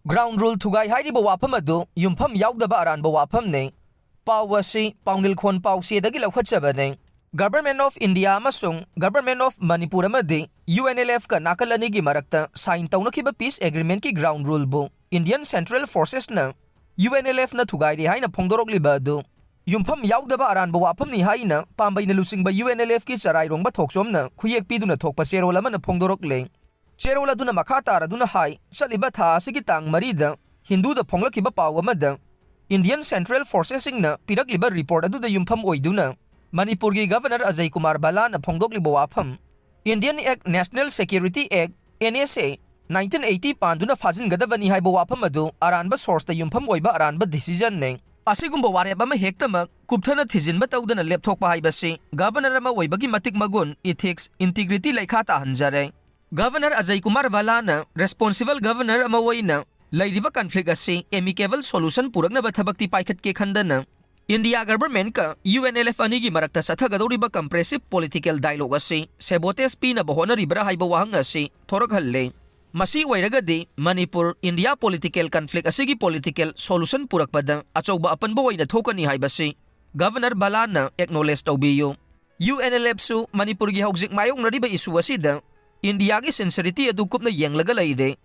Ground rule Thugai Hairiba Wapham adu Yumpham Yaodaba Aranba Waphamni Pawasi Pawnil Khon Pawsi dagi lawkhatchabane Government of India amasung Government of Manipur amadi UNLF ka nakalani gi marakta sign tawnakiba peace agreement ki ground rule bu Indian Central Forces na UNLF na Thugai ri haina phongdorokliba adu Yumpham Yaodaba Aranba Waphamni haina pambai na lusingba UNLF ki charai rongba thokchomna khuyek piduna thokpa cherola man phongdorokle Cherola duna makata duna hai saliba tha asigi tang marida Hindu da phonglakiba paw amada Indian Central Forces singna pirakliba report adu da yumpham oiduna Manipur gi Governor Ajay Kumar Bala na phongdokliba wapham Indian Act National Security Act NSA 1980 panduna fajin gadabani haiba wapham adu aranba source da yumpham oiba aranba decision ne asigumba wareba ma hektama kupthana thijinba tawdana lepthokpa haibasi governor ma oibagi matik magun ethics integrity laikha hanjare Governor Ajay Kumar Bala na responsible governor ama waina lairiba conflict asi amicable solution purakna bathabakti paikhat ke khandana India government ka UNLF ani gi marakta sathagadoriba comprehensive political dialogue asi sabotage pina bahona ribra haiba wahang asi thorak halle masi wairagadi Manipur India political conflict asi gi political solution purakpada achauba apanba waina thokani haibasi Governor Bala na acknowledge tawbiyo UNLF su Manipur gi hawjik mayong nariba issue asida India ki sincerity adu kupna yenglaga laide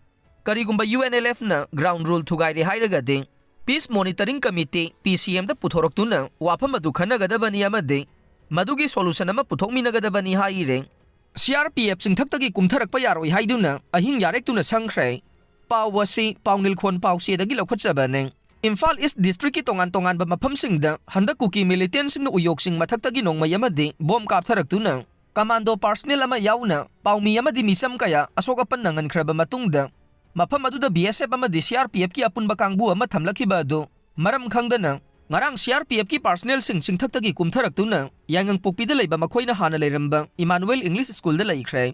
karigumba UNLF na ground rule thugai re hairagade peace monitoring committee PCM da puthoroktuna wapham adu khanagadabani amade madugi solution ama puthokminagadabani haire CRPF Chingthaktagi Kumtharakpa Yaroi Haiduna Ahing Yarektuna Sangakhre Pawasi Pawnil Khon Pawsi dagi lawkhatchabane Imphal East District ki tongan ba mapham singda handakuki militant singna uyok sing mathaktagi nongmay amade bom kaptharaktuna Commando personnel ama yauna paumi amadi misam kaya asokapan nangan kraba matungda mafam aduda BSF amadi CRPF ki apunba kangbu ama thamlakiba adu maram khangdana ngarang CRPF ki personnel sing Chingthaktagi kumtharaktuna yangang pokpida leiba makhoina hana leiramba Emmanuel English School da laikhre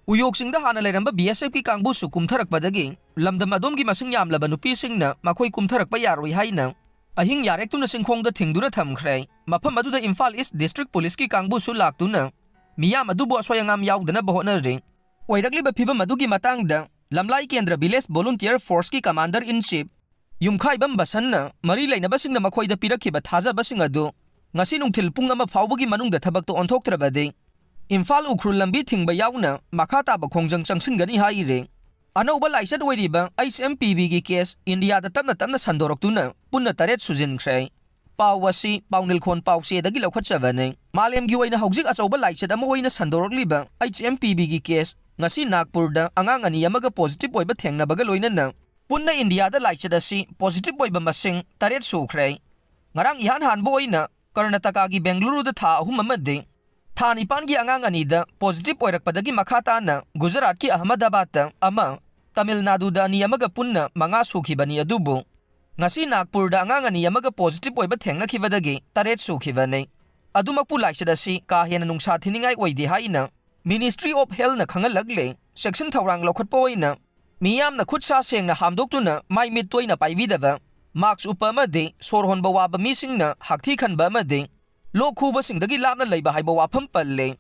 uyok singda hana leiramba BSF ki kangbu su kumtharakpadagi lamdam adom gi masing yamlaba nupi singna makhoi kumtharakpa yaroi haina ahing yarektuna singkhongda thingduna thamkhre mafam aduda Imphal East District Police ki kangbu su laktuna Miyam adubu aswayangam yaudana bahonare Wairagliba phiba madugi matangda Lamlai Kendra Village Volunteer Force ki Commander in Chief Yumkhaibam Basanna Mari lainaba singna makhoida pirakhiba thajabasing adu ngasi nungthil pung ama phawbagi manungda thabakto onthoktrabade Imphal ukhru lambi thingba yauna makhata ba khongjang changsingani haire Anauba laisat oiriba HMPV gi case India da tamna sandoroktuna punna taret sujinkhre Pawasi Pawnil Khon Pawsi dagi lawkhatchabane Malem gi waina hawjik achauba laisat ama waina sandorokliba HMPV gi case ngasi Nagpur da angang ani amaga positive oiba thengnabaga loinana punna India da laisat asi positive oiba masing taret sukhre ngarang ihan hanbo oina Karnataka gi Bengaluru da tha ahum amade tha nipan gi angang ani da positive oirakpadagi makhata na Gujarat ki Ahmedabad da ama Tamil Nadu da ni amaga punna manga sukhibani adubu ngasi Nagpur da angang ani amaga positive oiba thengnakhibadagi taret sukhibane adumakpu laisat asi ka hena nungsa thiningai oide haina Ministry of Health na khangalagle section thawrang lokhatpa oina miyam na khutsa sengna hamdoktuna mai mit toina paividaba marks upamade sorhonba waba misingna hakthi khanba amade lokhuba singdagi lapna leiba haiba wapham palle